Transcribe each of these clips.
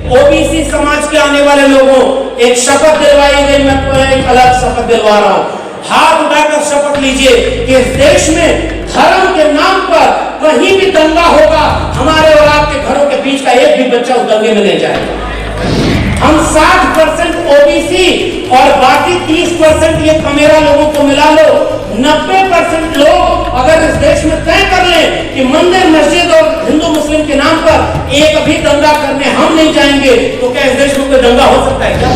OBC समाज के आने वाले लोगों एक शपथ दिलवाई गई, मैं तो एक अलग शपथ दिलवा रहा हूं। हाथ उठाकर शपथ लीजिए कि इस देश में धर्म के नाम पर कहीं भी दंगा होगा, हमारे और आपके घरों के बीच का एक भी बच्चा उस दंगे में नहीं जाएगा। हम 60% ओबीसी और बाकी 30% ये कमेरा लोगों को मिला लो, 90% लोग अगर इस देश में तय कर लें कि मंदिर मस्जिद और हिंदू मुस्लिम के नाम पर एक भी दंगा करने हम नहीं जाएंगे, तो क्या इस देश में कोई दंगा हो सकता है क्या?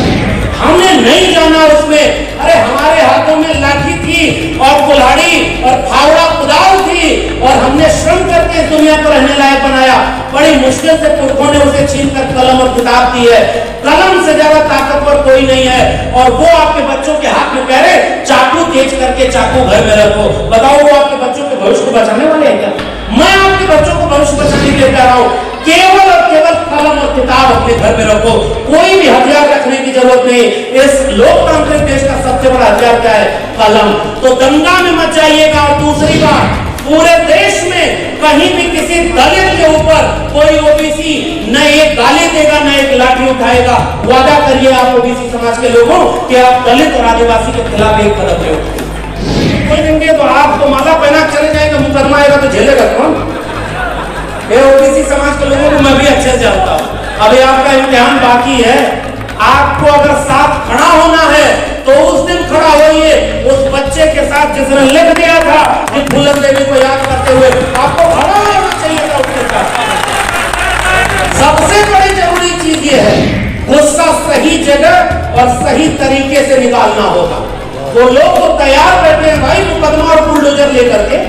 हमने नहीं जाना उसमें। अरे हमारे हाथों में लाठी थी और कुल्हाड़ी और फावड़ा कुदाल थी और हमने श्रम करके इस दुनिया को रहने लायक बनाया। बड़ी मुश्किल से पुरखों ने उसे छीन कर कलम और किताब दी है। कलम से ज्यादा ताकतवर कोई नहीं है। और वो आपके बच्चों के हाथ में कह रहे चाकू तेज करके चाकू घर में रखो। बताओ वो आपके बच्चों के भविष्य को बचाने वाले हैं क्या? मैं आपके बच्चों को भविष्य बचाने के लिए कह रहा हूँ, केवल और केवल कलम और किताब अपने घर में रखो, कोई भी हथियार रखने की जरूरत नहीं। इस लोकतांत्रिक देश का सबसे बड़ा हथियार क्या है? कलम। तो दंगा में मत जाइएगा। और दूसरी बात, पूरे देश में कहीं भी किसी दलित के ऊपर कोई ओबीसी न एक गाली देगा न एक लाठी उठाएगा। वादा करिए आप ओबीसी समाज के लोगों कि आप दलित और आदिवासी के खिलाफ एक कदम नहीं उठाएंगे। कोई देंगे तो आपको माला पहना चले जाएगा, मुकदमा आएगा तो झेलेगा कौन? ओबीसी समाज के लोगों को मैं भी अच्छे से जानता हूं। अभी आपका इम्तिहान बाकी है। आपको अगर साथ खड़ा होना है तो उस दिन खड़ा होइए उस बच्चे के साथ जिसने लिख दिया था कि फूलन देवी को याद करते हुए आपको खड़ा होना चाहिए था उसके साथ। सबसे बड़ी जरूरी चीज ये है, गुस्सा सही जगह और सही तरीके से निकालना होगा। वो लोग तो तैयार बैठे हैं भाई मुकदमा और बुलडोजर लेकर के।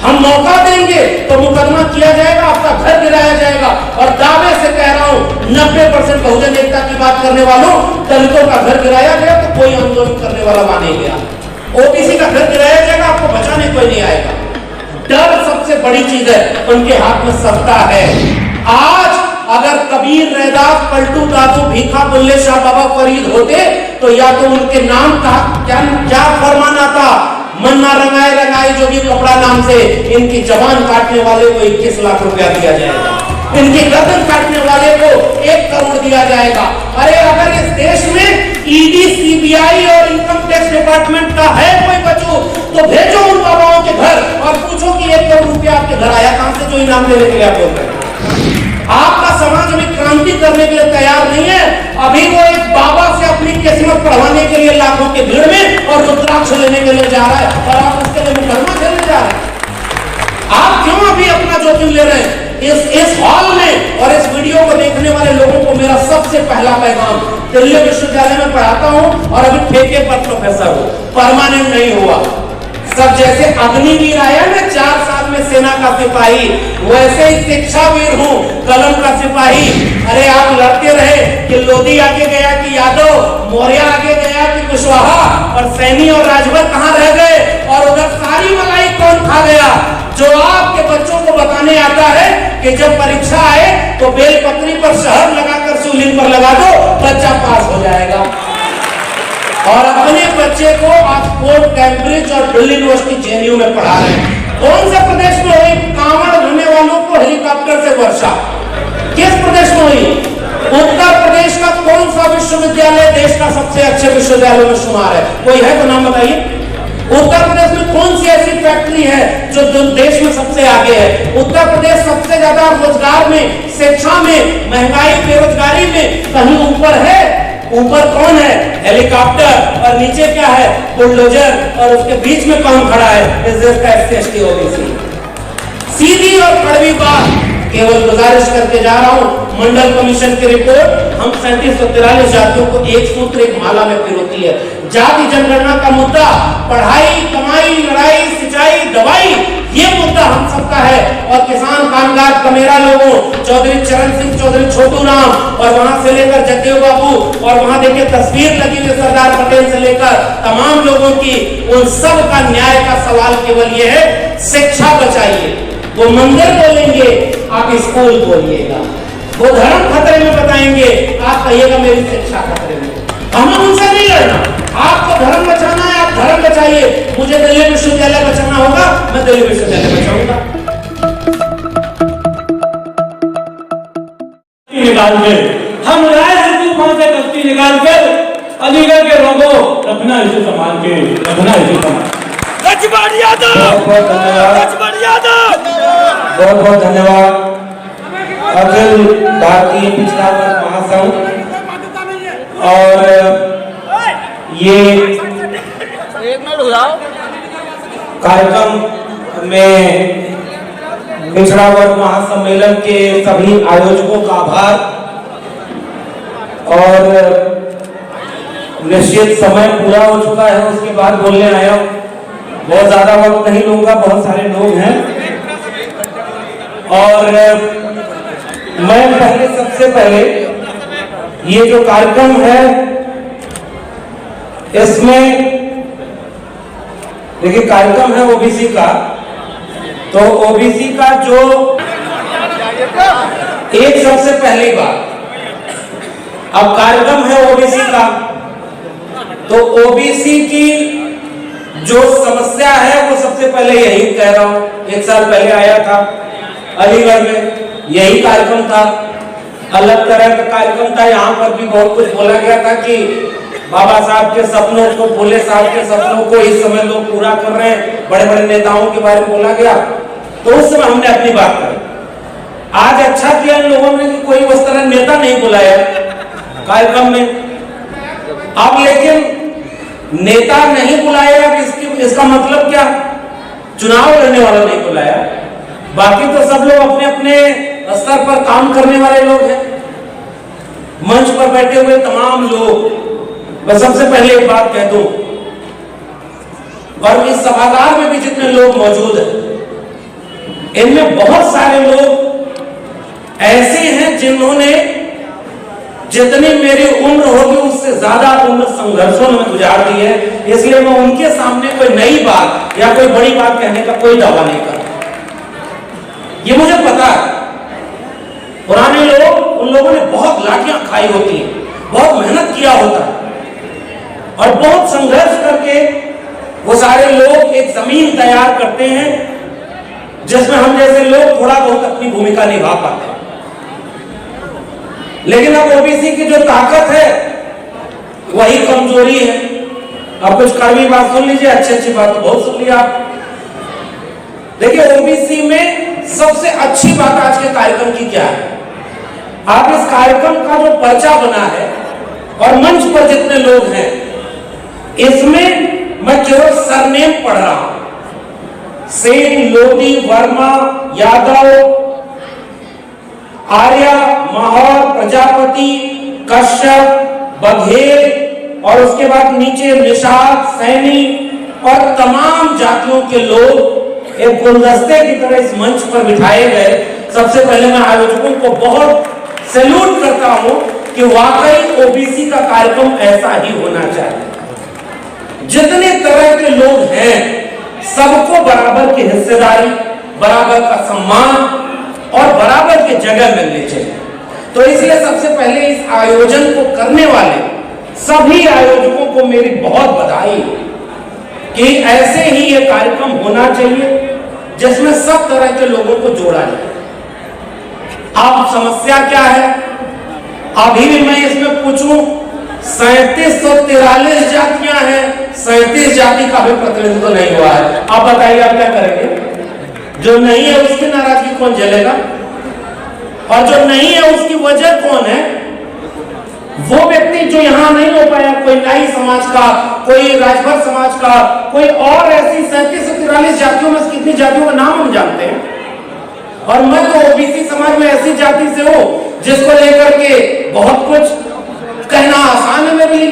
हम मौका देंगे तो मुकदमा किया जाएगा, आपका घर गिराया जाएगा। और दावे से कह रहा हूं 90% बहुजन एकता की बात करने वालों, दलितों का घर गिराया गया तो कोई आंदोलन करने वाला माने गया। ओबीसी का घर गिराया जाएगा, आपको बचाने कोई नहीं आएगा। डर सबसे बड़ी चीज है, उनके हाथ में सत्ता है। आज अगर कबीर, रैदास, पलटू दादू, भीखा, बुल्ले शाह, बाबा फरीद होते तो या तो उनके नाम का क्या फरमान आता, मन्ना रंगाए रंगाए जोगी कपड़ा नाम से इनकी जवान काटने वाले को 21 लाख रुपया दिया जाएगा, इनकी गर्दन काटने वाले को 1 करोड़ दिया जाएगा। अरे अगर इस देश में ईडी, सीबीआई और इनकम टैक्स डिपार्टमेंट का है कोई वजूद तो भेजो उन बाबाओं के घर और पूछो कि 1 करोड़ रुपया आपके घर आया कहां से, जो इनाम देने के लिए आप बोल रहे हैं। आपका समाज अभी क्रांति करने के लिए तैयार नहीं है। अभी वो एक बाबा से अपनी किस्मत पढ़वाने के लिए लाखों की भीड़ में और रुद्राक्ष लेने के लिए जा रहा है और आप उसके लिए मुकदमा खेलने जा रहे हैं। आप क्यों अभी अपना जोखिम ले रहे हैं? इस हॉल में और इस वीडियो को देखने वाले लोगों को मेरा सबसे पहला पैगाम, दिल्ली विश्वविद्यालय में पढ़ाता हूं और अभी ठेके पर प्रोफेसर हूं, परमानेंट नहीं हुआ। सब जैसे अग्निवीर आया ना 4 साल में सेना का सिपाही, वैसे ही शिक्षावीर हूं, कलम का सिपाही। अरे आप लड़ते रहे कि लोधी आगे गया कि यादव, मौर्य आगे गया कि कुशवाहा, और सैनी और राजभर कहां रह गए, और उधर सारी मलाई कौन खा गया? जो आपके बच्चों को बताने आता है कि जब परीक्षा आए तो बेलपत्री पर शहद लगाकर शिवलिंग पर लगा दो, बच्चा पास हो जाएगा। और अपने बच्चे को ऑक्सफोर्ड, कैम्ब्रिज और दिल्ली यूनिवर्सिटी, जेएनयू में पढ़ा रहे हैं। कौन से प्रदेश में हुई कांवड़ ढोने वालों को हेलीकॉप्टर से वर्षा? किस प्रदेश में हुई? उत्तर प्रदेश का कौन सा विश्वविद्यालय देश का सबसे अच्छे विश्वविद्यालय में शुमार है? कोई है तो नाम बताइए। उत्तर प्रदेश में कौन सी ऐसी फैक्ट्री है जो देश में सबसे आगे है? उत्तर प्रदेश सबसे ज्यादा रोजगार में, शिक्षा में, महंगाई, बेरोजगारी में कहीं ऊपर है? ऊपर कौन है? हेलीकॉप्टर, और नीचे क्या है? बुलडोजर, और उसके बीच में कौन खड़ा है? इस देश का SC/ST ओबीसी। सीधी और कड़वी बात केवल गुजारिश करके जा रहा हूं। मंडल कमीशन की रिपोर्ट हम 3743 जातियों को एक सूत्र एक माला में पिरोती है। जाति जनगणना का मुद्दा पढ़ाई, कमाई, लड़ाई, सिंचाई, दवाई, ये मुद्दा हम सबका है। और किसान, कामगार, कमेरा लोगों, चौधरी चरण सिंह, चौधरी छोटू राम, और वहां से लेकर जगदेव बाबू, और वहां देखिए तस्वीर लगी हुई सरदार पटेल से लेकर तमाम लोगों की, उन सब का न्याय का सवाल केवल ये है, शिक्षा बचाइए। वो मंदिर बोलेंगे, आप स्कूल बोलिएगा। वो धर्म खतरे में बताएंगे, आप कहिएगा मेरी शिक्षा खतरे में। हमें उनसे नहीं लड़ना। आपको धर्म बचाना है, आप धर्म बचाइए। मुझे दिल्ली विश्वविद्यालय बचाना होगा, मैं दिल्ली विश्वविद्यालय बचाऊंगा। निकाल दे, हम राय तूफान से कश्ती निकाल कर अलीगढ़ के लोगों रखना इसे संभाल के, रखना इसे संभाल। लक्ष्मण यादव, लक्ष्मण यादव, बहुत बहुत धन्यवाद। अखिल भारतीय पिछड़ा वर्ग महासंघ और ये कार्यक्रम में पिछड़ा वर्ग महासम्मेलन के सभी आयोजकों का आभार। और निश्चित समय पूरा हो चुका है, उसके बाद बोलने आया हूं। बहुत ज्यादा वक्त नहीं लूंगा, बहुत सारे लोग हैं। और मैं पहले सबसे पहले ये जो कार्यक्रम है इसमें देखिए, कार्यक्रम है ओबीसी का, तो ओबीसी का जो एक सबसे पहली बात, अब कार्यक्रम है ओबीसी का, तो ओबीसी की जो समस्या है वो सबसे पहले यही कह रहा हूं। 1 साल पहले आया था अलीगढ़ में, यही कार्यक्रम था, अलग तरह का कार्यक्रम था। यहाँ पर भी बहुत कुछ बोला गया था कि बाबा साहब के सपनों को, फुले साहब के सपनों को इस समय लोग पूरा कर रहे हैं, बड़े बड़े नेताओं के बारे में बोला गया, तो उस समय हमने अपनी बात करी। आज अच्छा किया इन लोगों ने कि कोई उस तरह नेता नहीं बुलाया कार्यक्रम में। अब लेकिन नेता नहीं बुलाया, इसका मतलब क्या? चुनाव लड़ने वाला नहीं बुलाया। बाकी तो सब लोग अपने अपने स्तर पर काम करने वाले लोग हैं, मंच पर बैठे हुए तमाम लोग। मैं सबसे पहले एक बात कह दूं, और इस सभागार में भी जितने लोग मौजूद हैं, इनमें बहुत सारे लोग ऐसे हैं जिन्होंने जितनी मेरी उम्र होगी उससे ज्यादा उम्र संघर्षों में गुजार दी है। इसलिए मैं उनके सामने कोई नई बात या कोई बड़ी बात कहने का कोई दावा नहीं करता। ये मुझे पता है, पुराने लोग, उन लोगों ने बहुत लाठियां खाई होती हैं, बहुत मेहनत किया होता है, और बहुत संघर्ष करके वो सारे लोग एक जमीन तैयार करते हैं जिसमें हम जैसे लोग थोड़ा बहुत अपनी भूमिका निभा पाते हैं। लेकिन अब ओबीसी की जो ताकत है वही कमजोरी है। अब कुछ कड़वी बात सुन लीजिए, अच्छी अच्छी बात तो बहुत सुन लिया आप। देखिए, ओबीसी में सबसे अच्छी बात आज के कार्यक्रम की क्या है? आप इस कार्यक्रम का जो पर्चा बना है और मंच पर जितने लोग हैं, इसमें मैं केवल सरनेम पढ़ रहा हूं। सेन, लोधी, वर्मा, यादव, आर्या, माहौर, प्रजापति, कश्यप, बघेल, और उसके बाद नीचे निषाद, सैनी और तमाम जातियों के लोग एक गुलदस्ते की तरह इस मंच पर बिठाए गए। सबसे पहले मैं आयोजकों को बहुत सैल्यूट करता हूं कि वाकई ओबीसी का कार्यक्रम ऐसा ही होना चाहिए। जितने तरह के लोग हैं सबको बराबर की हिस्सेदारी, बराबर का सम्मान और बराबर की जगह मिलनी चाहिए। तो इसलिए सबसे पहले इस आयोजन को करने वाले सभी आयोजकों को मेरी बहुत बधाई कि ऐसे ही ये कार्यक्रम होना चाहिए जिसमें सब तरह के लोगों को जोड़ा जाए। अब समस्या क्या है? अभी भी मैं इसमें पूछूं, 3743 जातियां हैं, 37 जाति का भी प्रतिनिधित्व तो नहीं हुआ है। आप बताइए, आप क्या करेंगे? जो नहीं है उसकी नाराजगी कौन झेलेगा? और जो नहीं है उसकी वजह कौन है? वो व्यक्ति जो यहां नहीं हो पाया, कोई नाई समाज का, कोई राजभर समाज का, कोई और ऐसी 3743 जातियों में कितनी जातियों का नाम हम जानते हैं। और मैं तो ओबीसी समाज में ऐसी जाति से हूं जिसको लेकर के बहुत कुछ कहना आसान है मेरे लिए।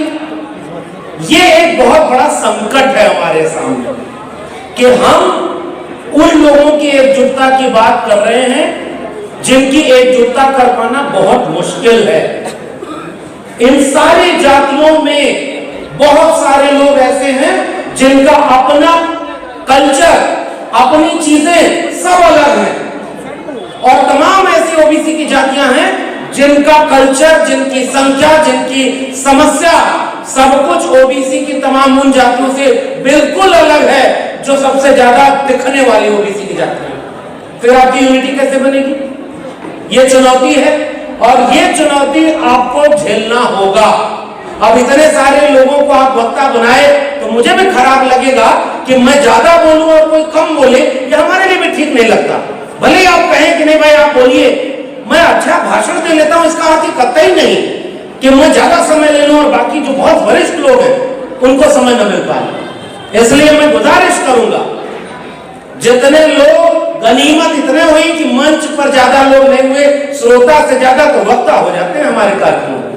ये एक बहुत बड़ा संकट है हमारे सामने कि हम उन लोगों की एकजुटता की बात कर रहे हैं जिनकी एकजुटता कर पाना बहुत मुश्किल है। इन सारी जातियों में बहुत सारे लोग ऐसे हैं जिनका अपना कल्चर, अपनी चीजें सब अलग हैं, और तमाम ऐसी ओबीसी की जातियां हैं जिनका कल्चर, जिनकी संख्या, जिनकी समस्या, सब कुछ ओबीसी की तमाम उन जातियों से बिल्कुल अलग है जो सबसे ज्यादा दिखने वाली ओबीसी की जातियां हैं। फिर आपकी यूनिटी कैसे बनेगी? ये चुनौती है। और ये चुनौती आपको झेलना होगा। अब इतने सारे लोगों को आप वक्ता बनाए तो मुझे भी खराब लगेगा कि मैं ज्यादा बोलूं और कोई कम बोले, ये हमारे लिए भी ठीक नहीं लगता। भले ही आप कहें कि नहीं भाई आप बोलिए, मैं अच्छा भाषण दे लेता हूं, इसका अर्थ कतई नहीं कि मैं ज्यादा समय ले लूं और बाकी जो बहुत वरिष्ठ लोग हैं उनको समय न मिल पाए। इसलिए मैं गुजारिश करूंगा, जितने लोग, गनीमत इतने हुई कि मंच पर ज्यादा लोग नहीं हुए, श्रोता से ज्यादा तो वक्ता हो जाते हैं हमारे कार्यक्रमों में,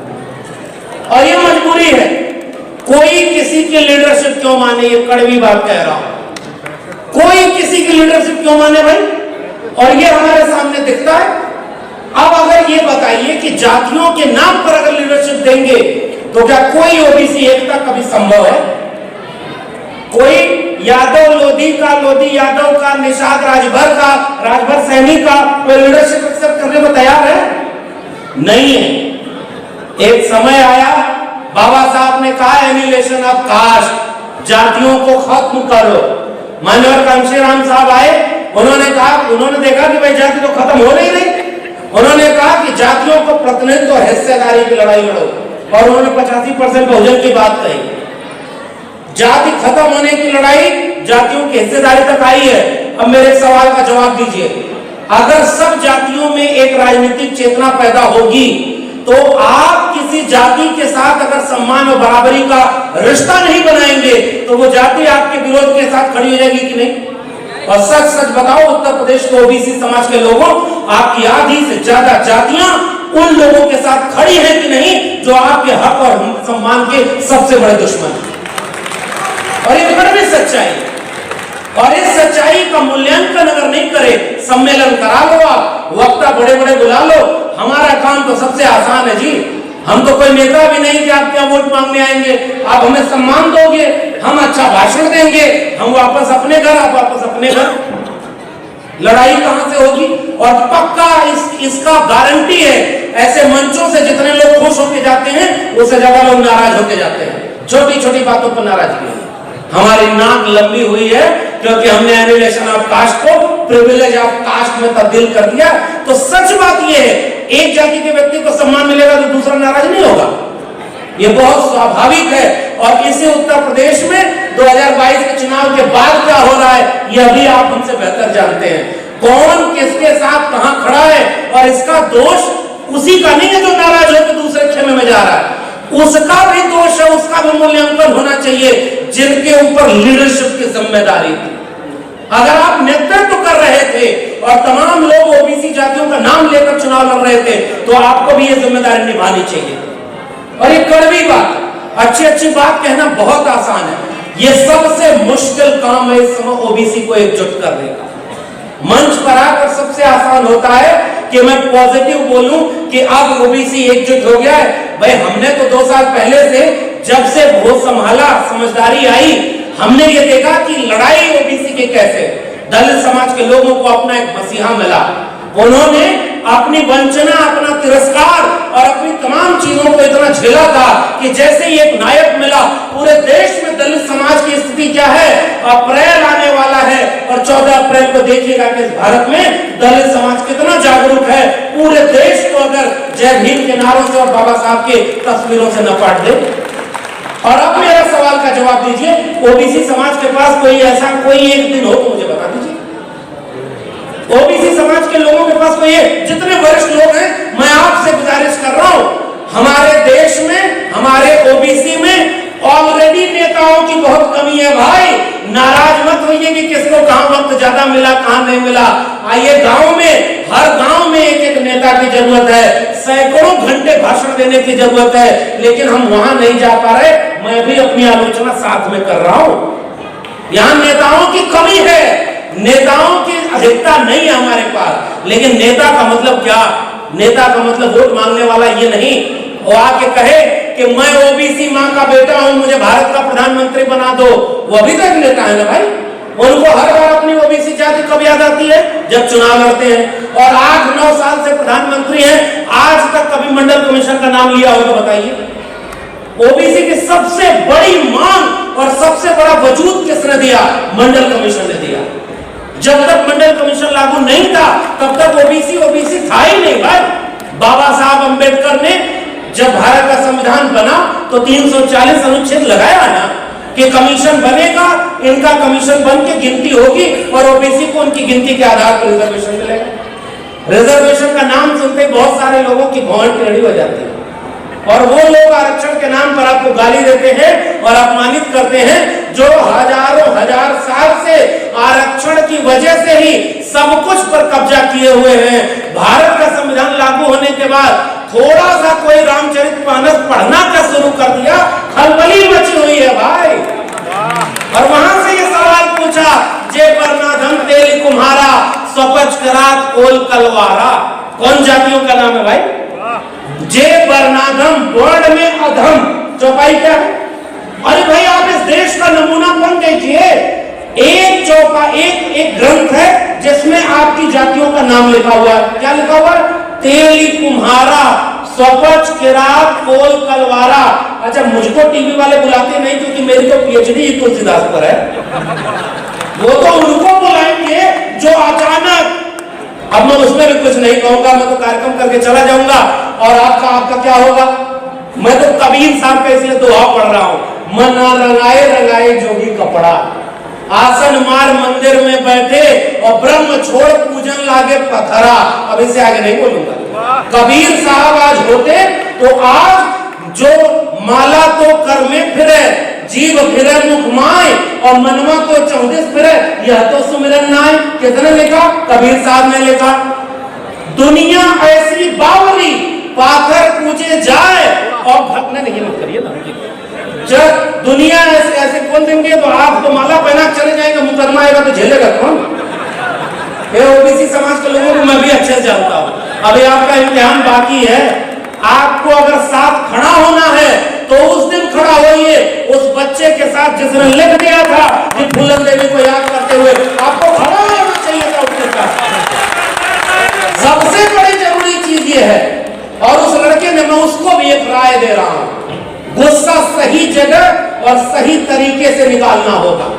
और ये मजबूरी है। कोई किसी की लीडरशिप क्यों माने, ये कड़वी बात कह रहा हूं। कोई किसी की लीडरशिप क्यों माने भाई, और ये हमारे सामने दिखता है। अब अगर ये बताइए कि जातियों के नाम पर अगर लीडरशिप देंगे तो क्या कोई ओबीसी एकता कभी संभव है? कोई यादव लोधी का, लोधी यादव का, निषाद राजभर का, राजभर सैनी का कोई लीडरशिप एक्सेप्ट करने को तैयार है? नहीं है। एक समय आया, बाबा साहब ने कहा एनिहिलेशन ऑफ कास्ट, जातियों को खत्म करो। मान्यवर कांशीराम साहब आए, उन्होंने कहा, उन्होंने देखा कि भाई जाति तो खत्म हो नहीं रही, उन्होंने कहा कि जातियों को प्रतिनिधित्व और हिस्सेदारी की लड़ाई लड़ो, और उन्होंने 85% बहुजन की बात कही। जाति खत्म होने की लड़ाई जातियों की हिस्सेदारी तक आई है। अब मेरे सवाल का जवाब दीजिए, अगर सब जातियों में एक राजनीतिक चेतना पैदा होगी तो आप किसी जाति के साथ अगर सम्मान और बराबरी का रिश्ता नहीं बनाएंगे तो वो जाति आपके विरोध के साथ खड़ी हो जाएगी कि नहीं? और सच सच बताओ, उत्तर प्रदेश के ओबीसी समाज के लोगों, आपकी आधी से ज्यादा जातियां उन लोगों के साथ खड़ी हैं कि नहीं जो आपके हक और सम्मान के सबसे बड़े दुश्मन हैं। और ये कड़वी सच्चाई, और इस सच्चाई का मूल्यांकन अगर नहीं करे, सम्मेलन करा लो, आप वक्ता बड़े बड़े बुला लो, हमारा काम तो सबसे आसान है जी। हम तो कोई नेता भी नहीं कि आपके यहाँ वोट मांगने आएंगे, आप हमें सम्मान दोगे, हम अच्छा भाषण देंगे, हम वापस अपने घर, आप वापस अपने घर। लड़ाई कहां से होगी? और पक्का इसका गारंटी है, ऐसे मंचों से जितने लोग खुश होके जाते हैं उससे ज्यादा लोग नाराज होके जाते हैं। छोटी छोटी बातों पर नाराजगी है। हमारी नाक लंबी हुई है क्योंकि हमने एनिहिलेशन ऑफ कास्ट को प्रिविलेज ऑफ कास्ट में तब्दील कर दिया। तो सच बात यह है, एक जाति के व्यक्ति को सम्मान मिलेगा तो दूसरा नाराज नहीं होगा, ये बहुत स्वाभाविक है। और इसी उत्तर प्रदेश में 2022 के चुनाव के बाद क्या हो रहा है, यह भी आप हमसे बेहतर जानते हैं। कौन किसके साथ कहां खड़ा है, और इसका दोष उसी का नहीं है जो नाराज होकर दूसरे खेमे में जा रहा है, उसका भी दोष है, उसका भी मूल्यांकन होना चाहिए जिनके ऊपर लीडरशिप की जिम्मेदारी थी। अगर आप नेतृत्व कर रहे थे और तमाम लोग ओबीसी जातियों का नाम लेकर चुनाव लड़ रहे थे तो आपको भी ये जिम्मेदारी निभानी चाहिए। और ये कड़वी बात, अच्छी अच्छी बात कहना बहुत आसान है, ये सबसे मुश्किल काम है इस समय ओबीसी को एकजुट करने का। मंच पर आकर सबसे आसान होता है कि मैं पॉजिटिव बोलूं कि अब ओबीसी एकजुट हो गया है। भाई हमने तो 2 साल पहले से, जब से वो संभाला, समझदारी आई, हमने ये देखा कि लड़ाई ओबीसी के कैसे, दलित समाज के लोगों को अपना एक मसीहा मिला, उन्होंने अपनी वंचना, अपना तिरस्कार और अपनी तमाम चीजों को इतना झेला था कि जैसे ही एक नायक मिला, पूरे देश में दलित समाज की स्थिति क्या है। अप्रैल आने वाला है और 14 अप्रैल को देखिएगा कि इस भारत में दलित समाज कितना जागरूक है। पूरे देश को अगर जय भीम के नारों से और बाबा साहब के तस्वीरों से न पाट दे। और अब मेरा सवाल का जवाब दीजिए, ओबीसी समाज के पास कोई ऐसा कोई एक दिन हो तो मुझे बता दीजिए। ओबीसी समाज के लोगों के पास कोई एक, जितने वरिष्ठ लोग हैं, मैं आपसे गुजारिश कर रहा हूं, हमारे देश में, हमारे ओबीसी में ऑलरेडी नेताओं की बहुत कमी है। भाई नाराज मत होइए कि किसको कहां वक्त ज्यादा मिला, कहां नहीं मिला। आइए गांव में, हर गांव में एक एक नेता की जरूरत है, सैकड़ों घंटे भाषण देने की जरूरत है, लेकिन हम वहां नहीं जा पा रहे। मैं भी अपनी आलोचना साथ में कर रहा हूं, यहां नेताओं की कमी है, नेताओं की अधिकता नहीं है हमारे पास। लेकिन नेता का मतलब क्या? नेता का मतलब वोट मांगने वाला ये नहीं, वो आके कहे कि मैं ओबीसी मां का बेटा हूं, मुझे भारत का प्रधानमंत्री बना दो। वो अभी तक नेता है ना भाई, उनको हर बार अपनी ओबीसी जाति कब याद आती है? जब चुनाव लड़ते हैं। और 8-9 साल से प्रधानमंत्री हैं, आज तक कभी मंडल कमीशन का नाम लिया हो तो बताइए। ओबीसी की सबसे बड़ी मांग और सबसे बड़ा वजूद किसने दिया? मंडल कमीशन ने दिया। जब तक मंडल कमीशन लागू नहीं था तब तक ओबीसी था ही नहीं भाई। बाबा साहब अंबेडकर ने जब भारत का संविधान बना तो 340 अनुच्छेद लगाया ना कि कमीशन बनेगा, इनका कमीशन बन के गिनती होगी और ओबीसी को उनकी गिनती के आधार पर रिजर्वेशन मिलेगा। रिजर्वेशन का नाम सुनते बहुत सारे लोगों की भौं टेढ़ी हो जाती है और वो लोग आरक्षण के नाम पर आपको गाली देते हैं और अपमानित करते हैं, जो हजारों हजार साल से आरक्षण की वजह से ही सब कुछ पर कब्जा किए हुए हैं। भारत का संविधान लागू होने के बाद थोड़ा सा कोई रामचरितमानस पढ़ना का शुरू कर दिया, खलबली मची हुई है भाई। और वहां से ये सवाल पूछा, जे बरनाधम तेली कुम्हारा स्वपच करात कोल कलवारा। कौन जातियों का नाम है भाई? जे बरनाधम, वर्ण में अधम, चौपाई क्या है? अरे भाई आप इस देश का नमूना कौन देखिए, एक चौपा एक ग्रंथ है जिसमें आपकी जातियों का नाम लिखा हुआ है। क्या लिखा हुआ है? तेली कुम्हारा स्वपच किरात कोल कलवारा। अच्छा, मुझको टीवी वाले बुलाते नहीं क्योंकि मेरी तो पीएचडी ही तुलसीदास पर है, वो तो उनको बुलाएंगे जो अचानक। अब मैं उसमें भी कुछ नहीं कहूंगा, मैं तो कार्यक्रम करके चला जाऊंगा और आपका क्या होगा? मैं तो कबीर साहब का इसलिए दुआ पढ़ रहा हूं, मना रंगाए रंगाए जोगी कपड़ा, आसन मार मंदिर में बैठे और ब्रह्म छोड़ पूजन लागे पथरा। अब इससे आगे नहीं बोलूंगा। कबीर साहब आज होते तो आज जो माला तो कर में फिरे, जीव फिरे मुख माए और मनवा तो 34 फिरे, यह तो सुमिरन नाय। किसने लिखा? कबीर साहब ने लिखा। दुनिया ऐसी बावली पाथर पूजे जाए और भगने नहीं मत करिए ना, जब दुनिया ऐसे कौन देंगे तो आप तो माला पहना चले जाएंगे, मुकदमा आएगा तो झेलेगा कौन? ये ओबीसी समाज के लोगों को मैं भी अच्छे से जानता हूं। अभी आपका इम्तिहान बाकी है, आपको अगर साथ खड़ा होना है तो उस दिन खड़ा होइए उस बच्चे के साथ जिसने लिख दिया था कि फूलन देवी को याद करते हुए आपको खड़ा होना चाहिए था उसके साथ। सबसे बड़ी जरूरी चीज ये है, और उस लड़के ने, मैं उसको भी एक राय दे रहा हूं, गुस्सा सही जगह और सही तरीके से निकालना होगा।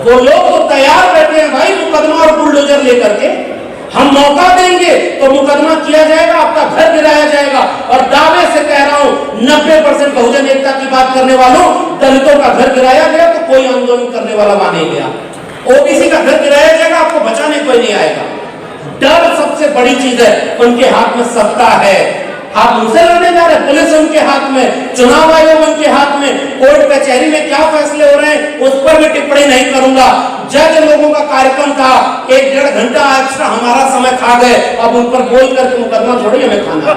वो लोग तो तैयार बैठे हैं भाई मुकदमा और बुलडोजर लेकर के, हम मौका देंगे तो मुकदमा किया जाएगा, आपका घर गिराया जाएगा। और दावे से कह रहा हूं 90% बहुजन एकता की बात करने वालों, दलितों का घर गिराया गया तो कोई आंदोलन करने वाला वहां नहीं गया। ओबीसी का घर गिराया जाएगा, आपको बचाने कोई नहीं आएगा। डर सबसे बड़ी चीज है, उनके हाथ में सत्ता है, आप उनसे लड़ने जा रहे हैं, पुलिस उनके हाथ में, चुनाव आयोग उनके हाथ में, कोर्ट कचहरी में क्या फैसले हो रहे हैं उस पर भी टिप्पणी नहीं करूंगा। जज लोगों का कार्यक्रम था, 1-1.5 घंटा एक्स्ट्रा हमारा समय खा गए, अब उन पर बोल करके मुकदमा थोड़ी हमें खाना।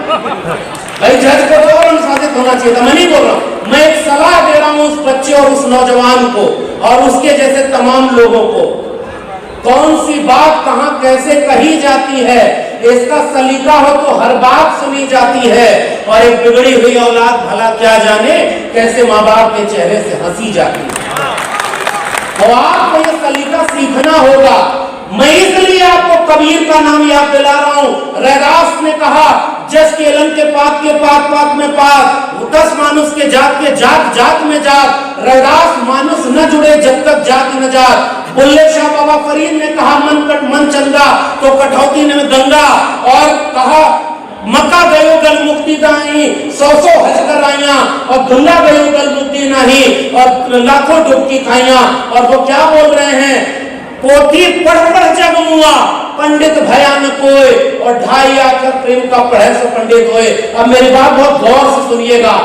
भाई जज को तो और अनुशासित होना चाहिए था, मैं नहीं बोल रहा हूं, मैं एक सलाह दे रहा हूं उस बच्चे और उस नौजवान को और उसके जैसे तमाम लोगों को। कौन सी बात कहां कैसे कही जाती है, इसका सलीका हो तो हर बात सुनी जाती है। और एक बिगड़ी हुई औलाद भला क्या जाने कैसे माँ बाप के चेहरे से हंसी जाती है। और आपको ये सलीका सीखना होगा। मैं इसलिए आपको कबीर का नाम याद दिला रहा हूं। रैदास ने कहा, जस केलन के पात में पात, 10 मानुष के जात में जात। रैदास मानुष न जुड़े जब तक जाति न जात। बुल्ले शाह बाबा फरीद ने कहा, मन चंगा तो कटौती ने गंगा। और कहा, मक्का गयो गल मुक्ति दाई, 100 हज कर आइया और गंगा गयो गल मुक्ति नहीं, और लाखों डुबकी खाइया। और वो क्या बोल रहे हैं, पोथी पढ़ जग मुआ पंडित भयान कोय, और 2.5 आकर प्रेम का पढ़े सो पंडित होए। अब मेरी बात बहुत गौर से सुनिएगा।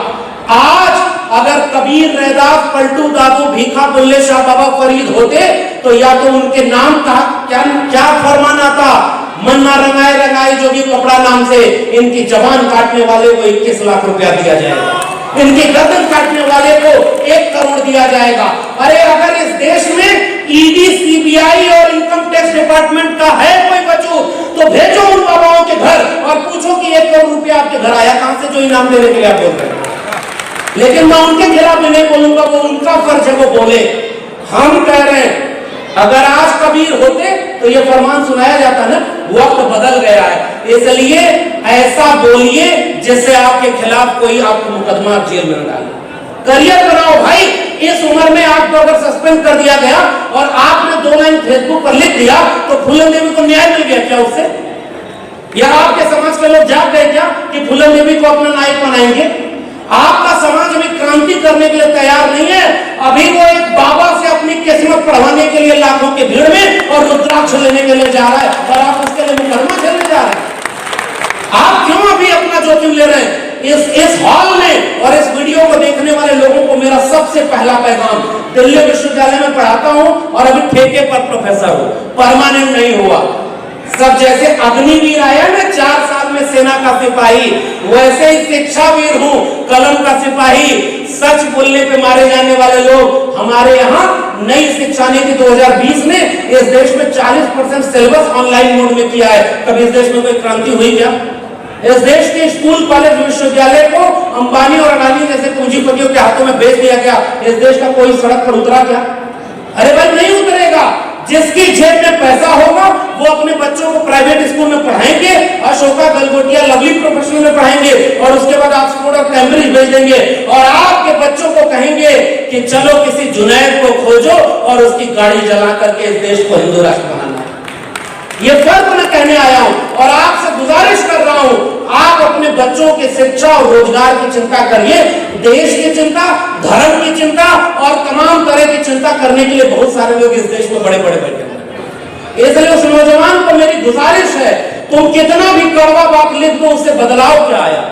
आज अगर कबीर, रैदास, पलटू दादू, भीखा, बुल्ले शाह बाबा फरीद होते तो या तो उनके नाम का क्या फरमान आता, मन ना रंगाए रंगाए जोगी कपड़ा नाम से इनकी जबान काटने वाले को 21 लाख रुपया दिया जाएगा, इनकी गर्दन काटने वाले को 1 करोड़ दिया जाएगा। अरे अगर इस देश में ईडी, सीबीआई और इनकम टैक्स डिपार्टमेंट का है कोई वजूद तो भेजो उन बाबाओं के घर और पूछो कि 1 करोड़ रुपया आपके घर आया कहां से, जो इनाम देने के लिए आप बोल रहे हैं। लेकिन मैं उनके खिलाफ भी नहीं बोलूंगा, वो उनका फर्ज है वो बोले। हम कह रहे हैं अगर आज कबीर होते तो ये फरमान सुनाया जाता ना, वक्त बदल गया है, इसलिए ऐसा बोलिए जिससे आपके खिलाफ कोई आपको मुकदमा जेल में न डाले। करियर बनाओ भाई। इस उम्र में आपको अगर सस्पेंड कर दिया गया और आपने 2 लाइन फेसबुक पर लिख दिया तो फूलन देवी को न्याय मिल गया क्या उससे? या आपके समाज के लोग जाग गए क्या कि फूलन देवी को अपना नायक बनाएंगे? आपका समाज अभी क्रांति करने के लिए तैयार नहीं है। अभी वो एक बाबा से अपनी किस्मत पढ़वाने के लिए लाखों की भीड़ में और रुद्राक्ष लेने के लिए जा रहा है, और आप उसके लिए मुकदमा झेलने जा रहे हैं। आप क्यों अभी अपना जोखिम ले रहे हैं? इस हॉल में और इस वीडियो को देखने वाले लोगों को मेरा सबसे पहला पैगाम, दिल्ली विश्वविद्यालय में पढ़ाता हूं और अभी ठेके पर प्रोफेसर हूं, परमानेंट नहीं हुआ। सब जैसे अग्निवीर आया ना 4 साल में सेना का सिपाही, वैसे ही शिक्षावीर हूं, कलम का सिपाही। सच बोलने पे मारे जाने वाले लोग हमारे यहाँ नई शिक्षा नीति 2020 ने इस देश में 40% सिलेबस ऑनलाइन मोड में किया है। कभी इस देश में कोई क्रांति हुई क्या? इस देश के स्कूल कॉलेज विश्वविद्यालय को अंबानी और अडानी जैसे पूंजीपतियों के हाथों में बेच दिया गया। इस देश का कोई सड़क पर उतरा क्या? अरे भाई नहीं उतरेगा। जिसकी जेब में पैसा होगा वो अपने बच्चों को प्राइवेट स्कूल में पढ़ाएंगे, अशोका, गलगोटिया, लवली प्रोफेशनल में पढ़ाएंगे और उसके बाद ऑक्सफोर्ड और कैम्ब्रिज भेज देंगे और आपके बच्चों को कहेंगे कि चलो किसी जुनैद को खोजो और उसकी गाड़ी जला करके इस देश को हिंदू राष्ट्र बनाना है। ये फर्क मैं कहने आया हूं और आपसे गुजारिश कर रहा हूं, आप अपने बच्चों की शिक्षा और रोजगार की चिंता करिए। देश की चिंता, धर्म की चिंता और तमाम तरह की चिंता करने के लिए बहुत सारे लोग इस देश में बड़े बड़े बैठे हैं। इसलिए उस नौजवान को मेरी गुजारिश है, तुम कितना भी कड़वा बात लिख दो, उससे बदलाव क्या आया?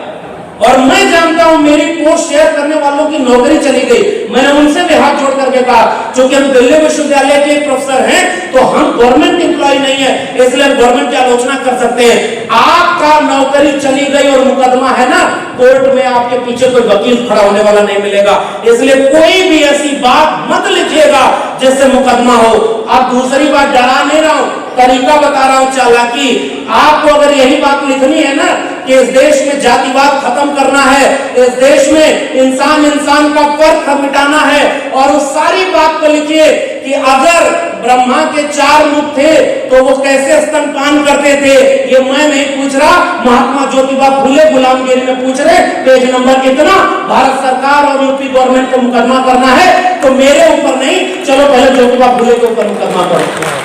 और मैं जानता हूं मेरी पोस्ट शेयर करने वालों की नौकरी चली गई। मैंने उनसे भी हाथ जोड़ करके कहा, क्योंकि हम दिल्ली विश्वविद्यालय के एक प्रोफेसर हैं तो हम गवर्नमेंट एम्प्लॉय नहीं है, इसलिए हम गवर्नमेंट की आलोचना कर सकते हैं। आपका नौकरी चली गई और मुकदमा है ना कोर्ट में, आपके पीछे कोई वकील खड़ा होने वाला नहीं मिलेगा। इसलिए कोई भी ऐसी बात मत लिखिएगा जिससे मुकदमा हो। अब दूसरी बात, डरा नहीं रहा हूं, तरीका बता रहा हूं चालाकी। आपको अगर यही बात लिखनी है ना कि इस देश में जातिवाद खत्म करना है, इस देश में इंसान इंसान का फर्क मिटाना है, और उस सारी बात को लिखिए कि अगर ब्रह्मा के 4 मुख थे तो वो कैसे स्तनपान करते थे। ये मैं नहीं पूछ रहा, महात्मा ज्योतिबा फुले गुलामगिरी में पूछ रहे। पेज नंबर कितना? भारत सरकार और यूपी गवर्नमेंट को मुकदमा करना है तो मेरे ऊपर नहीं, चलो पहले ज्योतिबा फुले के ऊपर मुकदमा करो।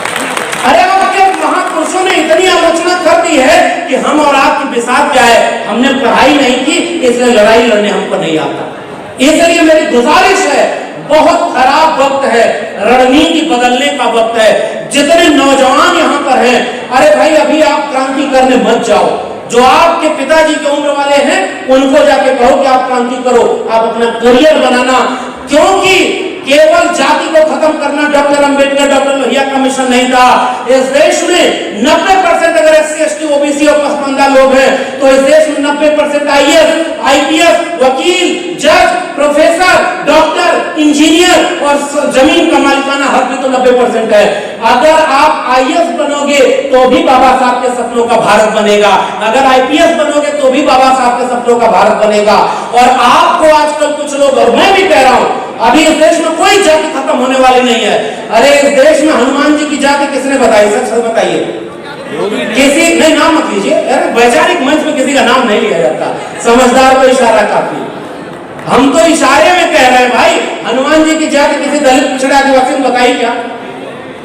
अरे आपके महापुरुषों ने इतनी आलोचना कर दी है कि हम और आपकी बिसात क्या है, हमने पढ़ाई नहीं की इसलिए लड़ाई लड़ने हमको नहीं आता। इसलिए मेरी गुजारिश है, बहुत खराब वक्त है, रणनीति बदलने का वक्त है। जितने नौजवान यहाँ पर हैं, अरे भाई अभी आप क्रांति करने मत जाओ। जो आपके पिताजी की उम्र वाले हैं उनको जाके कहो कि आप क्रांति करो, आप अपना करियर बनाना। क्योंकि केवल जाति को खत्म करना डॉक्टर अंबेडकर, डॉक्टर लोहिया का मिशन नहीं था। इस देश में 90% अगर SC, ST, OBC और पसमानदा लोग हैं तो इस देश में 90% IAS, IPS, वकील, जज, प्रोफेसर, डॉक्टर, इंजीनियर और जमीन का मालिकाना हक भी तो 90% है। अगर आप IAS बनोगे तो भी बाबा साहब के सपनों का भारत बनेगा, अगर IPS बनोगे तो भी बाबा साहब के सपनों का भारत बनेगा। और आपको आजकल कुछ लोग, और मैं भी कह रहा हूं, अभी इस देश में कोई जाति खत्म होने वाली नहीं है। अरे इस देश में हनुमान जी की जाति किसने बताई? सच बताइए। किसी नहीं, नाम मत लीजिए, वैचारिक मंच में किसी का नाम नहीं लिया जाता, समझदार को इशारा काफी। हम तो इशारे में कह रहे हैं भाई, हनुमान जी की जाति किसी दलित पिछड़े आदिवासी ने बताई क्या?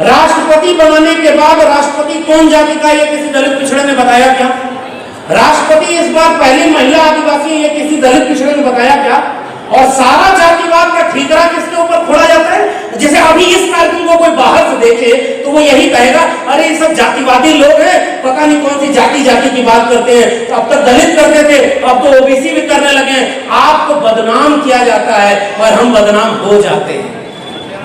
राष्ट्रपति बनने के बाद राष्ट्रपति कौन जाति का, ये किसी दलित पिछड़े ने बताया क्या? राष्ट्रपति इस बार पहली महिला आदिवासी, ये किसी दलित पिछड़े ने बताया क्या? और सारा जातिवाद का ठीकरा किसके ऊपर खोला जाता है? जैसे अभी इस कार्यक्रम को कोई बाहर से देखे तो वो यही कहेगा, अरे ये सब जातिवादी लोग हैं, पता नहीं कौन सी जाति की बात करते हैं। तो अब तक दलित करते थे, अब तो OBC भी करने लगे। आपको बदनाम किया जाता है और हम बदनाम हो जाते हैं।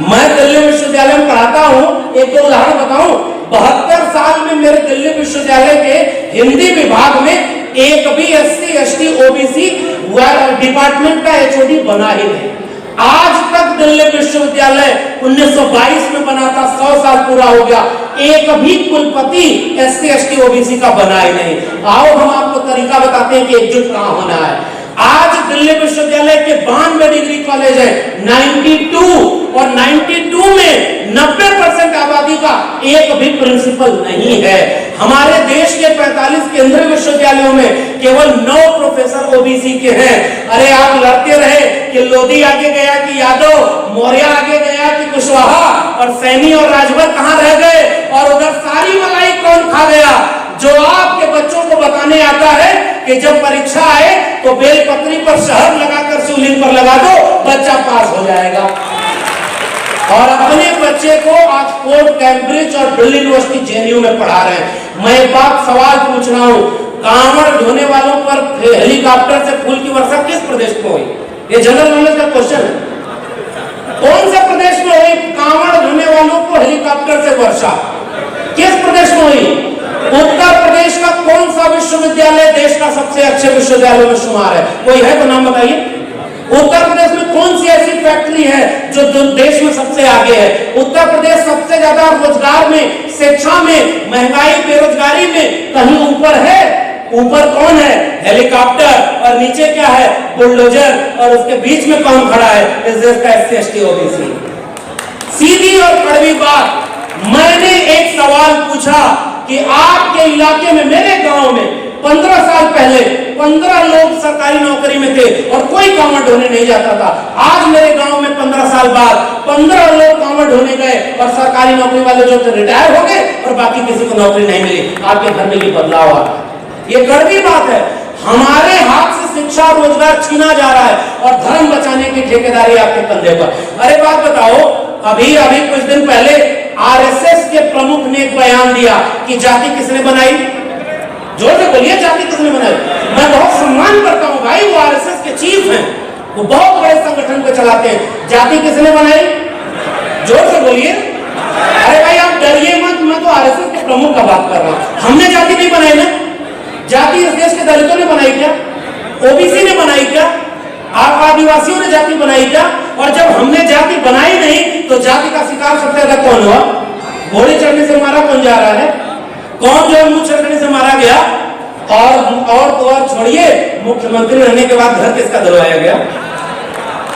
मैं दिल्ली विश्वविद्यालय में पढ़ाता हूं, एक दो उदाहरण बताऊं। 72 साल में मेरे दिल्ली विश्वविद्यालय के हिंदी विभाग में एक भी SC, ST, OBC डिपार्टमेंट का HOD बना ही नहीं। आज तक दिल्ली विश्वविद्यालय 1922 में बना था, 100 साल पूरा हो गया, एक भी कुलपति SC, ST, OBC का बना ही नहीं। आओ हम आपको तरीका बताते हैं कि एकजुट कहां होना है। आज दिल्ली विश्वविद्यालय के 92 डिग्री कॉलेज है, 92, और 92 में 90% आबादी का एक भी प्रिंसिपल नहीं है। हमारे देश के 45 केंद्रीय विश्वविद्यालयों में केवल 9 प्रोफेसर OBC के हैं। अरे आप लड़ते रहे कि लोधी आगे गया कि यादव, मौर्य आगे गया कि कुशवाहा, और सैनी और राजभर कहां रह गए, और उधर सारी मलाई कौन खा गया? जो आपके बच्चों को बताने आता है कि जब परीक्षा आए तो बेलपत्री पर शहद लगाकर शिवलिंग पर लगा दो, बच्चा पास हो जाएगा। और अपने बच्चे को ऑक्सफोर्ड, कैम्ब्रिज और दिल्ली यूनिवर्सिटी जेएनयू में पढ़ा रहे हैं। मैं एक बात सवाल पूछ रहा हूं, कांवड़ ढोने वालों पर हेलीकॉप्टर से फूल की वर्षा किस प्रदेश में हुई? ये जनरल नॉलेज का क्वेश्चन है। कौन से प्रदेश में हुई कांवड़ ढोने वालों को हेलीकॉप्टर से वर्षा? किस प्रदेश में हुई? उत्तर प्रदेश का कौन सा विश्वविद्यालय देश का सबसे अच्छे विश्वविद्यालयों में शुमार है? कोई है तो नाम बताइए। उत्तर प्रदेश में कौन सी ऐसी फैक्ट्री है जो देश में सबसे आगे है? उत्तर प्रदेश सबसे ज्यादा रोजगार में, शिक्षा में, महंगाई, बेरोजगारी में कहीं ऊपर है? ऊपर कौन है? हेलीकॉप्टर। और नीचे क्या है? बुलडोजर। और उसके बीच में कौन खड़ा है? इस देश का SC ST OBC। सीधी और कड़वी बात, मैंने एक सवाल पूछा कि आपके इलाके में, मेरे गांव में 15 साल पहले 15 लोग सरकारी नौकरी में थे और कोई कांवड़ ढोने नहीं जाता था। आज मेरे गांव में 15 साल बाद 15 लोग कांवड़ ढोने गए और सरकारी नौकरी वाले जो थे रिटायर हो गए और बाकी किसी को नौकरी नहीं मिली। आपके घर में ये बदलाव आ, ये कड़वी बात है। हमारे हाथ से शिक्षा और रोजगार छीना जा रहा है और धर्म बचाने की ठेकेदारी आपके कंधे पर। अरे बात बताओ, अभी कुछ दिन पहले RSS के प्रमुख ने एक बयान दिया कि जाति किसने बनाई? जोर से बोलिए, जाति किसने बनाई? मैं बहुत सम्मान करता हूं भाई, वो RSS के चीफ हैं, वो बहुत बड़े संगठन को चलाते हैं। जाति किसने बनाई? जोर से बोलिए। अरे भाई आप डरिए मत, मैं तो RSS के प्रमुख का बात कर रहा हूं। हमने जाति नहीं बनाई ना? जाति इस देश के दलितों ने बनाई क्या? OBC ने बनाई क्या? आप आदिवासियों ने जाति बनाई क्या? और जब हमने जाति बनाई नहीं तो जाति का शिकार सबसे ज्यादा कौन हुआ? घोड़े चढ़ने से मारा कौन जा रहा है? कौन जो मुंह चढ़ने से मारा गया? और छोड़िए, मुख्यमंत्री रहने के बाद घर किसका दिलवाया गया?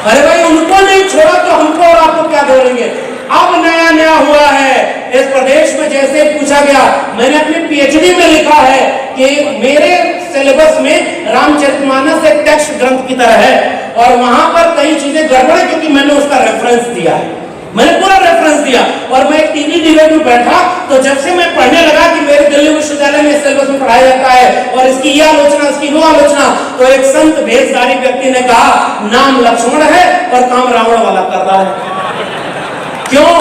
अरे भाई उनको नहीं छोड़ा तो हमको और आपको क्या दौड़ेंगे? अब नया हुआ है इस प्रदेश में। जैसे पूछा गया, मैंने अपनी PhD में लिखा है कि मेरे सिलेबस में रामचरितमानस एक टेक्स्ट ग्रंथ की तरह है और वहां पर कई चीजें गड़बड़ है क्योंकि मैंने उसका रेफरेंस दिया है, मैंने पूरा रेफरेंस दिया। और मैं एक टीवी डिबेट में बैठा तो जब से मैं पढ़ने लगा कि मेरे दिल्ली विश्वविद्यालय में सिलेबस में पढ़ाया जाता है और इसकी ये आलोचना, इसकी वो आलोचना, तो एक संत भेषधारी व्यक्ति ने कहा नाम लक्ष्मण है और काम रावण वाला कर रहा है। क्यों?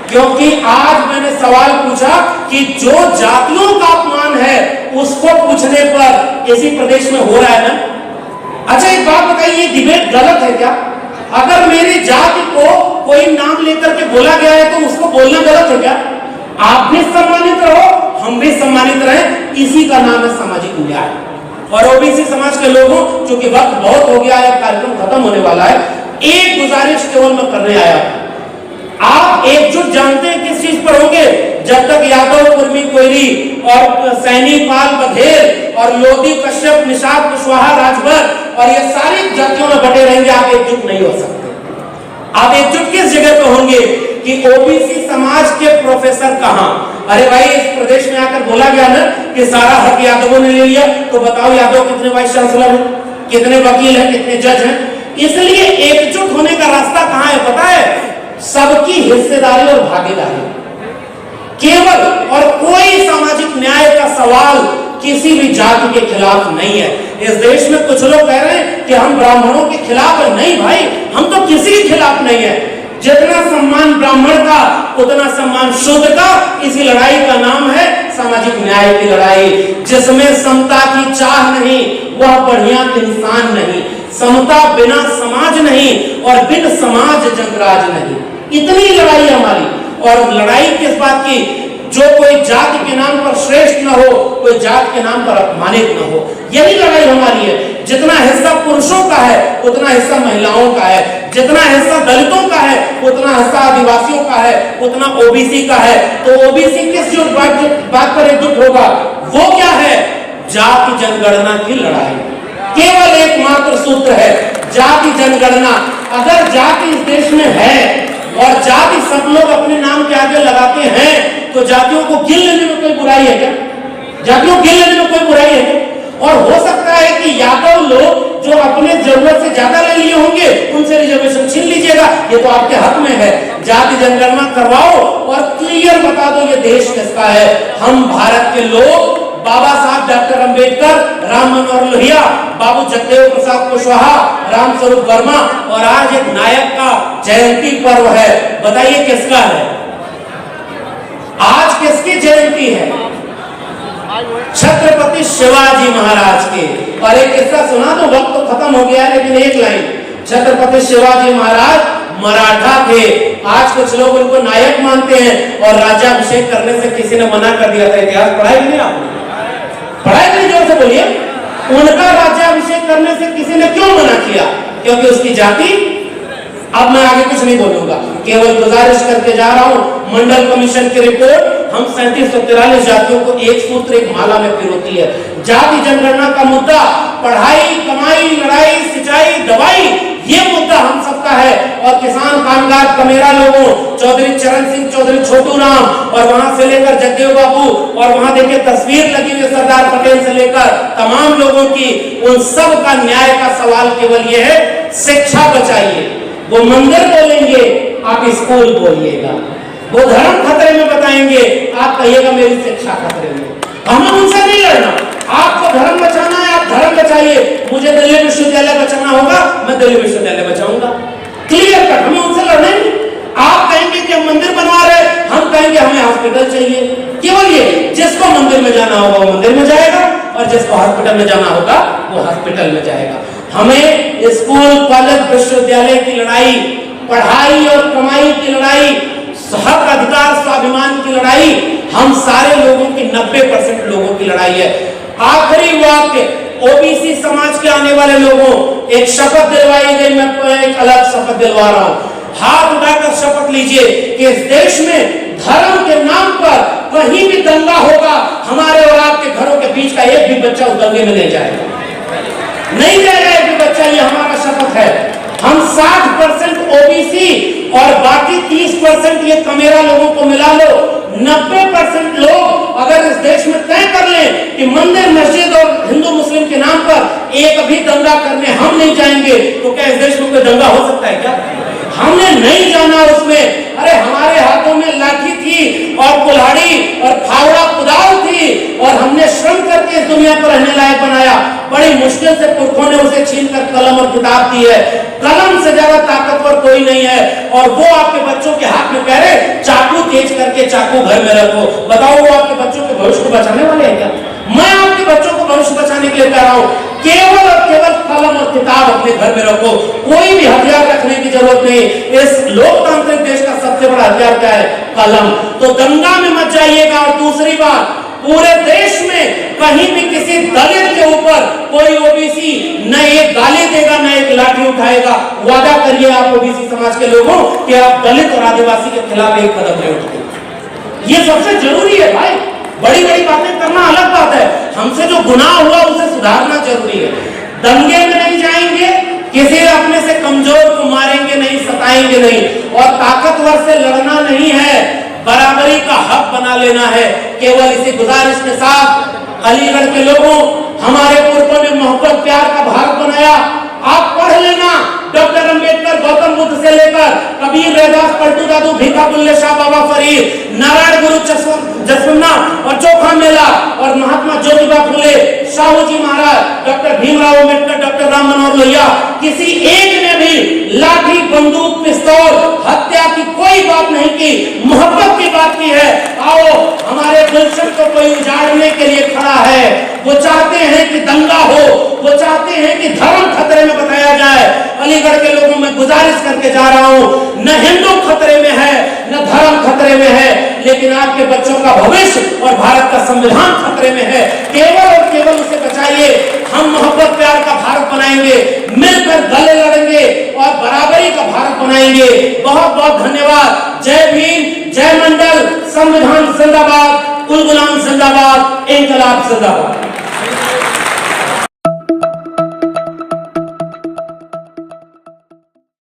क्योंकि आज मैंने सवाल पूछा कि जो जातियों का अपमान है उसको पूछने पर इसी प्रदेश में हो रहा है ना। अच्छा एक बात बताइए, ये डिबेट गलत है क्या? अगर मेरी जाति को कोई नाम लेकर के बोला गया है तो उसको बोलना गलत है क्या? आप भी सम्मानित रहो, हम भी सम्मानित रहें, इसी का नाम है सामाजिक न्याय। और OBC समाज के लोगों, चूंकि वक्त बहुत हो गया है, कार्यक्रम खत्म होने वाला है, एक गुजारिश केवल मैं करने आया हूं। आप एकजुट जानते हैं किस चीज पर होंगे? जब तक यादव, कुर्मी, कोयरी और सैनी, पाल, बघेल और लोधी, कश्यप, निषाद, कुशवाहा, राजभर और ये सारी जातियों में बटे रहेंगे, आप एकजुट नहीं हो सकते। आप एकजुट किस जगह पे होंगे कि OBC समाज के प्रोफेसर कहां? अरे भाई इस प्रदेश में आकर बोला गया ना कि सारा हक यादवों ने ले लिया, तो बताओ यादव कितने वाइस चांसलर हैं, कितने वकील हैं, कितने जज हैं? इसलिए एकजुट होने का रास्ता कहां है पता है? सबकी हिस्सेदारी और भागीदारी केवल, और कोई सामाजिक न्याय का सवाल किसी भी जाति के खिलाफ नहीं है। इस देश में कुछ लोग कह रहे हैं कि हम ब्राह्मणों के खिलाफ है। नहीं भाई, हम तो किसी के खिलाफ नहीं है। जितना सम्मान ब्राह्मण का उतना सम्मान शूद्र का। इसी लड़ाई का नाम है सामाजिक न्याय की लड़ाई, जिसमें समता की चाह नहीं, वह बढ़िया इंसान नहीं। समता बिना समाज नहीं और बिन समाज जंगराज नहीं। इतनी लड़ाई हमारी। और लड़ाई किस बात की? जो कोई जाति के नाम पर श्रेष्ठ न हो, कोई जाति के नाम पर अपमानित न हो, यही लड़ाई हमारी है। जितना हिस्सा पुरुषों का है उतना हिस्सा महिलाओं का है, जितना हिस्सा दलितों का है उतना हिस्सा आदिवासियों का है, उतना OBC का है। तो OBC किस जो बात पर एकजुट होगा वो क्या है? जाति जनगणना की लड़ाई। केवल एकमात्र सूत्र है जाति जनगणना। अगर जाति इस देश में है और जाति सब लोग अपने नाम के आगे लगाते हैं तो जातियों को गिन लेने में कोई बुराई है क्या? जातियों को गिन लेने में कोई बुराई है क्या? और हो सकता है कि यादव लोग जो अपने जरूरत से ज्यादा ले लिए होंगे उनसे रिजर्वेशन छीन लीजिएगा, ये तो आपके हक में है। जाति जनगणना करवाओ और क्लियर बता दो ये देश किसका है। हम भारत के लोग बाबा साहब डॉक्टर अंबेडकर, राम मनोहर लोहिया, बाबू जगदेव प्रसाद कुशवाहा, रामस्वरूप वर्मा, और आज एक नायक का जयंती पर्व है। बताइए किसका है? आज किसकी जयंती है? छत्रपति शिवाजी महाराज के। और एक किस्सा सुना दो, वक्त तो खत्म हो गया है, लेकिन एक लाइन। छत्रपति शिवाजी महाराज मराठा थे। आज कुछ लोग उनको नायक मानते हैं और राज्याभिषेक करने से किसी ने मना कर दिया था। इतिहास पढ़ाई नहीं आपने? पढ़ाई नहीं? जोर से बोलिए। उनका राज्याभिषेक करने से किसी ने क्यों मना किया? क्योंकि उसकी जाति। अब मैं आगे कुछ नहीं बोलूंगा, केवल गुजारिश करके जा रहा हूं। मंडल कमीशन की रिपोर्ट हम 3743 जातियों को एक सूत्र एक माला में पिरोती है। जाति जनगणना का मुद्दा पढ़ाई, कमाई, लड़ाई, सिंचाई, दवाई, ये मुद्दा हम सबका है। और किसान, कामगार, कमेरा लोगों, चौधरी चरण सिंह, चौधरी छोटू राम, और वहां से लेकर जगदेव बाबू, और वहां देखिए तस्वीर लगी हुई सरदार पटेल से लेकर तमाम लोगों की, उन सब का न्याय का सवाल केवल ये है, शिक्षा बचाइए। वो मंदिर बोलेंगे, आप स्कूल बोलिएगा। वो धर्म खतरे में बताएंगे, आप कहिएगा मेरी शिक्षा खतरे में। हमें उनसे नहीं लड़ना। आपको धर्म बचाना है, आप धर्म बचाइए। मुझे दिल्ली विश्वविद्यालय बचाना होगा, मैं दिल्ली विश्वविद्यालय बचाऊंगा। क्लियर कट, हमें उनसे लड़ना नहीं। आप कहेंगे कि हम मंदिर बनवा रहे, हम कहेंगे हमें हॉस्पिटल चाहिए। केवल ये, जिसको मंदिर में जाना होगा वो मंदिर में जाएगा, और जिसको हॉस्पिटल में जाना होगा वो हॉस्पिटल में जाएगा। हमें स्कूल, कॉलेज, विश्वविद्यालय की लड़ाई, पढ़ाई और कमाई की लड़ाई, हक, अधिकार, स्वाभिमान की लड़ाई, हम सारे लोगों की 90% लोगों की लड़ाई है। आखिरी वाक्य, ओबीसी समाज के आने वाले लोगों, एक शपथ दिलवाई गई, मैं एक अलग शपथ दिलवा रहा हूं। हाथ उठाकर शपथ लीजिए कि इस देश में धर्म के नाम पर कहीं भी दंगा होगा, हमारे और आपके घरों के बीच का एक भी बच्चा उस दंगे में नहीं जाएगा, नहीं जाएगा एक भी बच्चा। ये हमारा शपथ है। हम 60% ओबीसी और बाकी 30% ये कमेरा लोगों को मिला लो, 90% लोग अगर इस देश में तय कर लें कि मंदिर, मस्जिद और हिंदू मुस्लिम के नाम पर एक भी दंगा करने हम नहीं जाएंगे, तो क्या इस देश में कोई दंगा हो सकता है क्या? हमने नहीं जाना उसमें। अरे हमारे हाथों में लाठी थी और कुल्हाड़ी और फावड़ा कुदाल थी, और हमने श्रम करके इस दुनिया पर रहने लायक बनाया। बड़ी मुश्किल से पुरखों ने उसे छीनकर कलम और किताब दी है। कलम से ज्यादा ताकतवर कोई नहीं है। और वो आपके बच्चों के हाथ में कह रहे चाकू तेज करके चाकू घर में रखो। बताओ वो आपके बच्चों के भविष्य को बचाने वाले हैं क्या? मैं आपके बच्चों को भविष्य बचाने के लिए कह रहा हूं, केवल और केवल कलम और किताब अपने घर में रखो, कोई भी हथियार रखने की जरूरत नहीं। इस लोकतांत्रिक देश का सबसे बड़ा हथियार क्या है? कलम। तो दंगा में मत जाइएगा। और दूसरी बात, पूरे देश में कहीं भी किसी दलित के ऊपर कोई ओबीसी न एक गाली देगा, न एक लाठी उठाएगा। वादा करिए आप ओबीसी समाज के लोगों कि आप दलित और आदिवासी के खिलाफ एक कदम नहीं उठाएंगे। ये सबसे जरूरी है भाई। बड़ी बड़ी बातें करना अलग बात है, हमसे जो गुनाह हुआ उसे सुधारना जरूरी है। दंगे में नहीं जाएंगे, किसी अपने से कमजोर को मारेंगे नहीं, सताएंगे नहीं, और ताकतवर से लड़ना नहीं है, बराबरी का हक बना लेना है। केवल इसी गुजारिश के साथ अलीगढ़ के लोगों, हमारे पुरखों ने मोहब्बत प्यार का भारत बनाया। आप पढ़ लेना, डॉक्टर अंबेडकर, गौतम बुद्ध से लेकर कबीर, रैदास, पलटू दादू, भीखा बुल्ले शाह, बाबा फरीद, नारायण गुरु जसवंत और चोखा मेला, और महात्मा ज्योतिबा फुले, साहू जी महाराज, डॉक्टर भीमराव अम्बेडकर, डॉक्टर राम मनोहर लोहिया, किसी एक ने भी लाठी, बंदूक, पिस्तौल, हत्या की कोई बात नहीं की, मोहब्बत की बात की है। आओ, हमारे गुलशन को कोई उजाड़ने के लिए खड़ा है। वो चाहते हैं कि दंगा हो, वो चाहते हैं कि धर्म खतरे में बताया जाए। अलीगढ़ के लोगों में गुजारिश करके जा रहा हूं, न हिंदू खतरे में है, न धर्म खतरे में है, लेकिन आपके बच्चों का भविष्य और भारत का संविधान खतरे में है। केवल और केवल उसे बचाइए। हम मोहब्बत प्यार का भारत बनाएंगे, मिलकर गले लड़ेंगे और बराबरी का भारत बनाएंगे। बहुत बहुत धन्यवाद। जय भीम, जय मंडल, संविधान जिंदाबाद, कुल गुलाम जिंदाबाद, इंकलाब जिंदाबाद।